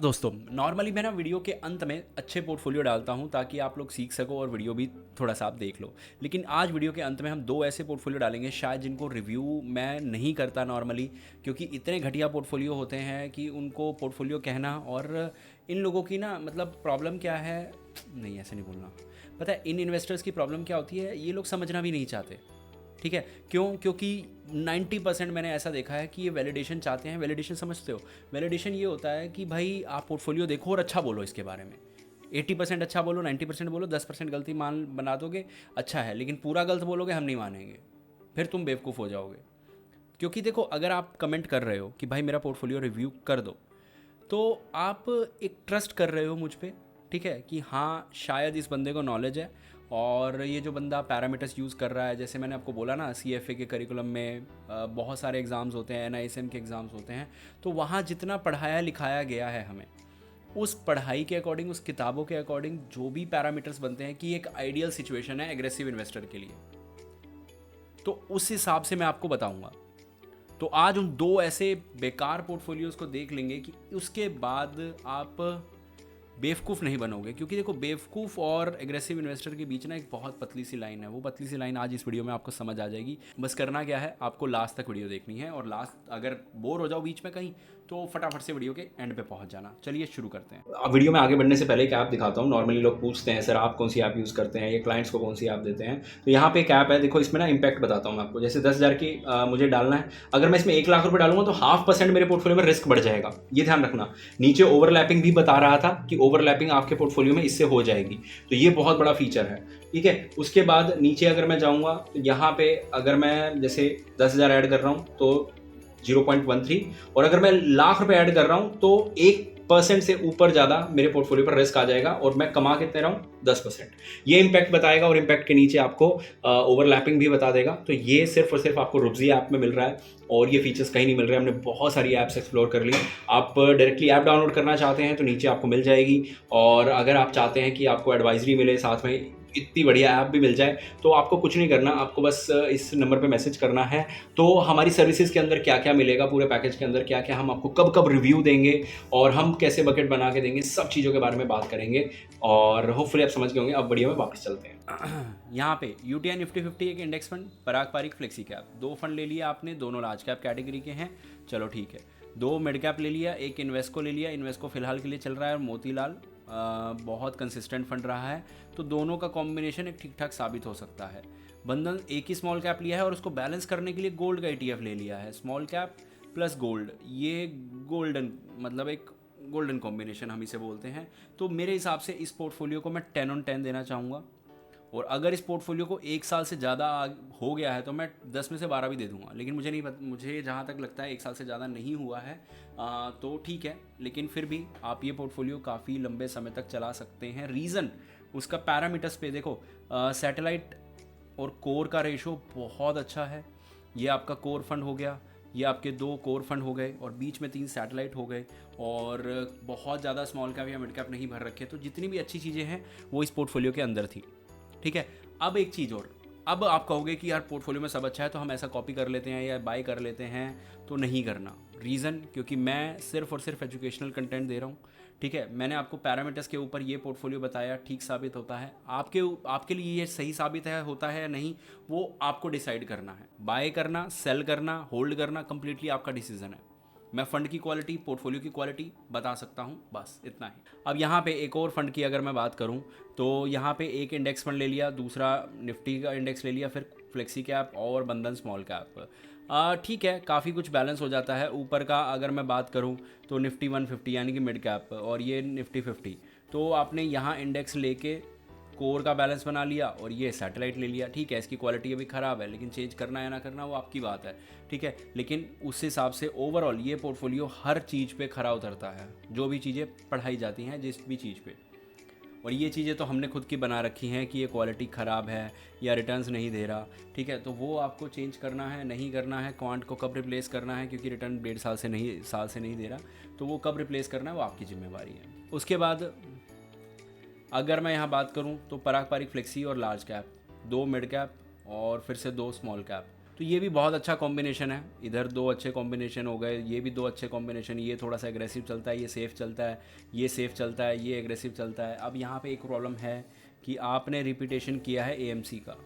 दोस्तों, नॉर्मली मैं ना वीडियो के अंत में अच्छे पोर्टफोलियो डालता हूँ ताकि आप लोग सीख सको और वीडियो भी थोड़ा सा आप देख लो। लेकिन आज वीडियो के अंत में हम दो ऐसे पोर्टफोलियो डालेंगे शायद जिनको रिव्यू मैं नहीं करता नॉर्मली, क्योंकि इतने घटिया पोर्टफोलियो होते हैं कि उनको पोर्टफोलियो कहना। और इन लोगों की ना मतलब प्रॉब्लम क्या है, नहीं ऐसे नहीं बोलना, पता है इन इन्वेस्टर्स की प्रॉब्लम क्या होती है, ये लोग समझना भी नहीं चाहते। ठीक है, क्यों? क्योंकि 90% मैंने ऐसा देखा है कि ये वैलिडेशन चाहते हैं। वैलिडेशन समझते हो? वैलिडेशन ये होता है कि भाई आप पोर्टफोलियो देखो और अच्छा बोलो इसके बारे में। 80% अच्छा बोलो, 90% बोलो, 10% गलती मान बना दोगे, अच्छा है, लेकिन पूरा गलत बोलोगे हम नहीं मानेंगे, फिर तुम बेवकूफ़ हो जाओगे। क्योंकि देखो, अगर आप कमेंट कर रहे हो कि भाई मेरा पोर्टफोलियो रिव्यू कर दो, तो आप एक ट्रस्ट कर रहे हो मुझ पे, ठीक है, कि हाँ शायद इस बंदे को नॉलेज है। और ये जो बंदा पैरामीटर्स यूज़ कर रहा है, जैसे मैंने आपको बोला ना, CFA के करिकुलम में बहुत सारे एग्ज़ाम्स होते हैं, NISM के एग्ज़ाम्स होते हैं, तो वहाँ जितना पढ़ाया लिखाया गया है हमें, उस पढ़ाई के अकॉर्डिंग, उस किताबों के अकॉर्डिंग जो भी पैरामीटर्स बनते हैं कि एक आइडियल सिचुएशन है एग्रेसिव इन्वेस्टर के लिए, तो उस हिसाब से मैं आपको बताऊंगा। तो आज उन दो ऐसे बेकार पोर्टफोलियोज़ को देख लेंगे कि उसके बाद आप बेवकूफ़ नहीं बनोगे। क्योंकि देखो, बेवकूफ़ और एग्रेसिव इन्वेस्टर के बीच ना एक बहुत पतली सी लाइन है। वो पतली सी लाइन आज इस वीडियो में आपको समझ आ जाएगी। बस करना क्या है, आपको लास्ट तक वीडियो देखनी है, और लास्ट अगर बोर हो जाओ बीच में कहीं, तो फटाफट से वीडियो के एंड पे पहुंच जाना। चलिए शुरू करते हैं। अब वीडियो में आगे बढ़ने से पहले एक ऐप दिखाता हूँ। नॉर्मली लोग पूछते हैं सर आप कौन सी ऐप यूज़ करते हैं, ये क्लाइंट्स को कौन सी ऐप देते हैं। तो यहाँ पे एक ऐप है, देखो इसमें ना इम्पैक्ट बताता हूँ मैं आपको। जैसे 10,000 की मुझे डालना है, अगर मैं इसमें 1 लाख रुपये डालूंगा तो 0.5% मेरे पोर्टफोलियो में रिस्क बढ़ जाएगा, ये ध्यान रखना। नीचे ओवरलैपिंग भी बता रहा था कि ओवरलैपिंग आपके पोर्टफोलियो में इससे हो जाएगी, तो ये बहुत बड़ा फीचर है। ठीक है, उसके बाद नीचे अगर मैं जाऊँगा तो यहाँ पे अगर मैं जैसे 10,000 ऐड कर रहा हूँ तो 0.13, और अगर मैं लाख रुपए ऐड कर रहा हूं तो 1% से ऊपर ज्यादा मेरे पोर्टफोलियो पर रिस्क आ जाएगा, और मैं कमा कितने रहा हूं 10%। ये इंपैक्ट बताएगा, और इंपैक्ट के नीचे आपको ओवरलैपिंग भी बता देगा। तो ये सिर्फ और सिर्फ आपको रुब्जी ऐप में मिल रहा है, और ये फीचर्स कहीं नहीं मिल रहे। हमने बहुत सारी ऐप्स एक्सप्लोर कर ली। आप डायरेक्टली ऐप डाउनलोड करना चाहते हैं तो नीचे आपको मिल जाएगी, और अगर आप चाहते हैं कि आपको एडवाइजरी मिले साथ में, इतनी बढ़िया ऐप भी मिल जाए, तो आपको कुछ नहीं करना, आपको बस इस नंबर पे मैसेज करना है। तो हमारी सर्विसेज के अंदर क्या क्या मिलेगा, पूरे पैकेज के अंदर क्या क्या हम आपको कब कब रिव्यू देंगे, और हम कैसे बकेट बना के देंगे, सब चीज़ों के बारे में बात करेंगे। और होपफुली आप समझ गए होंगे। अब वीडियो में वापस चलते हैं। यहाँ पे UTI निफ्टी 50 एक इंडेक्स फंड, पराग पारिक फ्लेक्सी कैप, दो फंड ले लिया आपने, दोनों लार्ज कैप कैटेगरी के हैं। चलो ठीक है, दो मिड कैप ले लिया, एक इन्वेस्को ले लिया। इन्वेस्को फिलहाल के लिए चल रहा है, और मोतीलाल बहुत कंसिस्टेंट फंड रहा है, तो दोनों का कॉम्बिनेशन एक ठीक ठाक साबित हो सकता है। बंधन एक ही स्मॉल कैप लिया है, और उसको बैलेंस करने के लिए गोल्ड का ETF ले लिया है। स्मॉल कैप प्लस गोल्ड, ये गोल्डन मतलब एक गोल्डन कॉम्बिनेशन हम इसे बोलते हैं। तो मेरे हिसाब से इस पोर्टफोलियो को मैं 10/10 देना चाहूँगा। और अगर इस पोर्टफोलियो को 1 साल से ज़्यादा हो गया है तो मैं 10 में से 12 भी दे दूंगा। लेकिन मुझे नहीं मुझे जहाँ तक लगता है 1 साल से ज़्यादा नहीं हुआ है, तो ठीक है। लेकिन फिर भी आप ये पोर्टफोलियो काफ़ी लंबे समय तक चला सकते हैं। रीज़न उसका पैरामीटर्स पे देखो, सैटेलाइट और कोर का रेशो बहुत अच्छा है। ये आपका कोर फंड हो गया, ये आपके दो कोर फंड हो गए, और बीच में 3 सैटेलाइट हो गए, और बहुत ज़्यादा स्मॉल कैप या मिड कैप नहीं भर रखे। तो जितनी भी अच्छी चीज़ें हैं वो इस पोर्टफोलियो के अंदर थी। ठीक है, अब एक चीज़ और। अब आप कहोगे कि यार पोर्टफोलियो में सब अच्छा है तो हम ऐसा कॉपी कर लेते हैं या बाय कर लेते हैं, तो नहीं करना। रीज़न, क्योंकि मैं सिर्फ और सिर्फ एजुकेशनल कंटेंट दे रहा हूँ। ठीक है, मैंने आपको पैरामीटर्स के ऊपर ये पोर्टफोलियो बताया, ठीक साबित होता है। आपके लिए ये सही साबित है होता है या नहीं, वो आपको डिसाइड करना है। बाय करना, सेल करना, होल्ड करना, कंप्लीटली आपका डिसीजन है। मैं फ़ंड की क्वालिटी, पोर्टफोलियो की क्वालिटी बता सकता हूँ, बस इतना ही। अब यहाँ पे एक और फंड की अगर मैं बात करूँ, तो यहाँ पे एक इंडेक्स फंड ले लिया, दूसरा निफ्टी का इंडेक्स ले लिया, फिर फ्लेक्सी कैप और बंधन स्मॉल कैप। ठीक है, काफ़ी कुछ बैलेंस हो जाता है। ऊपर का अगर मैं बात करूँ तो निफ्टी 150 यानी कि मिड कैप, और ये निफ्टी 50, तो आपने यहाँ इंडेक्स लेके कोर का बैलेंस बना लिया, और ये सैटेलाइट ले लिया। ठीक है, इसकी क्वालिटी अभी ख़राब है, लेकिन चेंज करना या ना करना वो आपकी बात है। ठीक है, लेकिन उस हिसाब से ओवरऑल ये पोर्टफोलियो हर चीज़ पे खरा उतरता है, जो भी चीज़ें पढ़ाई जाती हैं जिस भी चीज़ पे। और ये चीज़ें तो हमने खुद की बना रखी हैं कि ये क्वालिटी ख़राब है या रिटर्न्स नहीं दे रहा। ठीक है, तो वो आपको चेंज करना है, नहीं करना है, क्वांट को कब रिप्लेस करना है, क्योंकि रिटर्न 1.5 साल से नहीं दे रहा, तो वो कब रिप्लेस करना है वो आपकी जिम्मेवारी है। उसके बाद अगर मैं यहाँ बात करूँ तो पराग पारिक फ्लेक्सी और लार्ज कैप, दो मिड कैप और फिर से दो स्मॉल कैप। तो ये भी बहुत अच्छा कॉम्बिनेशन है। इधर 2 अच्छे कॉम्बिनेशन हो गए, ये भी 2 अच्छे कॉम्बिनेशन, ये थोड़ा सा एग्रेसिव चलता है, ये सेफ़ चलता है, ये सेफ़ चलता है, ये एग्रेसिव चलता है। अब यहाँ पे एक प्रॉब्लम है कि आपने रिपीटेशन किया है एएमसी का।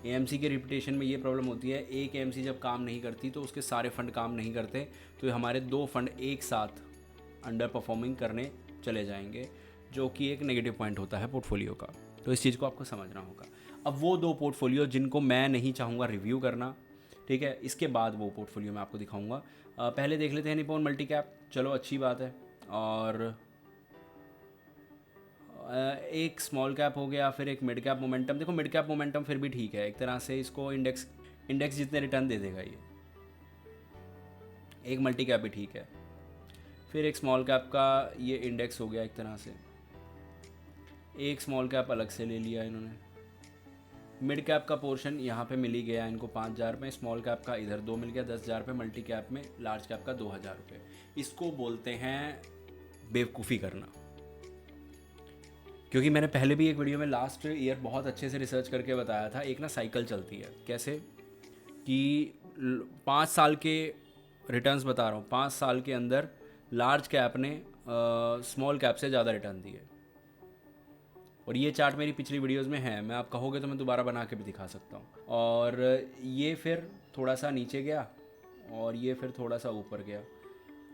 एएमसी के रिपीटेशन में ये प्रॉब्लम होती है, एक एएमसी जब काम नहीं करती तो उसके सारे फंड काम नहीं करते, तो हमारे 2 फंड एक साथ अंडर परफॉर्मिंग करने चले जाएंगे, जो कि एक नेगेटिव पॉइंट होता है पोर्टफोलियो का। तो इस चीज़ को आपको समझना होगा। अब वो 2 पोर्टफोलियो जिनको मैं नहीं चाहूँगा रिव्यू करना, ठीक है, इसके बाद वो पोर्टफोलियो मैं आपको दिखाऊंगा। पहले देख लेते हैं निप्पॉन मल्टी कैप। चलो अच्छी बात है। और एक स्मॉल कैप हो गया, फिर एक मिड कैप मोमेंटम। देखो मिड कैप मोमेंटम फिर भी ठीक है एक तरह से, इसको इंडेक्स जितने रिटर्न दे देगा ये। एक मल्टी कैप भी ठीक है। फिर एक स्मॉल कैप का ये इंडेक्स हो गया एक तरह से। एक स्मॉल कैप अलग से ले लिया इन्होंने। मिड कैप का पोर्शन यहाँ पे मिल ही गया इनको 5,000 में, स्मॉल कैप का इधर 2 मिल गया 10,000 पे, मल्टी कैप में लार्ज कैप का 2,000 रुपये। इसको बोलते हैं बेवकूफ़ी करना। क्योंकि मैंने पहले भी एक वीडियो में लास्ट ईयर बहुत अच्छे से रिसर्च करके बताया था, एक ना साइकिल चलती है कैसे कि 5 साल के रिटर्न्स बता रहा हूँ, 5 साल के अंदर लार्ज कैप ने स्मॉल कैप से ज़्यादा रिटर्न दिए। और ये चार्ट मेरी पिछली वीडियोस में है, मैं आप कहोगे तो मैं दोबारा बना के भी दिखा सकता हूँ। और ये फिर थोड़ा सा नीचे गया और ये फिर थोड़ा सा ऊपर गया।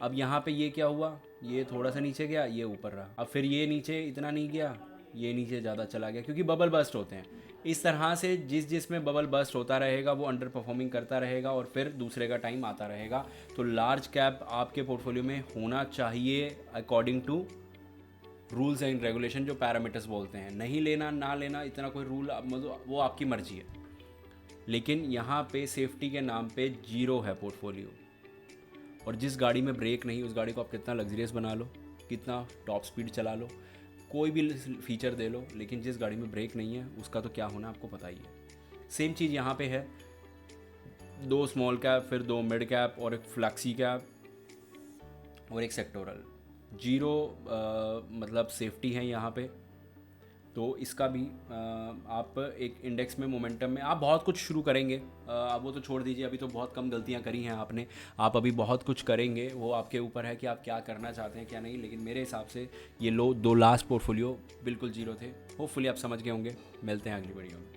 अब यहाँ पे ये क्या हुआ, ये थोड़ा सा नीचे गया, ये ऊपर रहा। अब फिर ये नीचे इतना नहीं गया, ये नीचे ज़्यादा चला गया, क्योंकि बबल बस्ट होते हैं। इस तरह से जिसमें बबल बस्ट होता रहेगा वो अंडर परफॉर्मिंग करता रहेगा और फिर दूसरे का टाइम आता रहेगा। तो लार्ज कैप आपके पोर्टफोलियो में होना चाहिए according to rules and regulation, जो पैरामीटर्स बोलते हैं। नहीं लेना ना लेना इतना कोई रूल, मतलब वो आपकी मर्जी है। लेकिन यहाँ पे सेफ्टी के नाम पे 0 है पोर्टफोलियो। और जिस गाड़ी में ब्रेक नहीं, उस गाड़ी को आप कितना लग्जरियस बना लो, कितना टॉप स्पीड चला लो, कोई भी फीचर दे लो, लेकिन जिस गाड़ी में ब्रेक नहीं है उसका तो क्या होना आपको पता ही है। सेम चीज़ यहाँ पे है, 2 स्मॉल कैप, फिर 2 मिड कैप और एक फ्लैक्सी कैप और एक सेक्टोरल। 0 मतलब सेफ्टी है यहाँ पे। तो इसका भी आप एक इंडेक्स में मोमेंटम में आप बहुत कुछ शुरू करेंगे। आप वो तो छोड़ दीजिए, अभी तो बहुत कम गलतियाँ करी हैं आपने, आप अभी बहुत कुछ करेंगे, वो आपके ऊपर है कि आप क्या करना चाहते हैं क्या नहीं। लेकिन मेरे हिसाब से ये 2 लास्ट पोर्टफोलियो बिल्कुल 0 थे। होपफुली आप समझ गए होंगे। मिलते हैं अगली वीडियो में।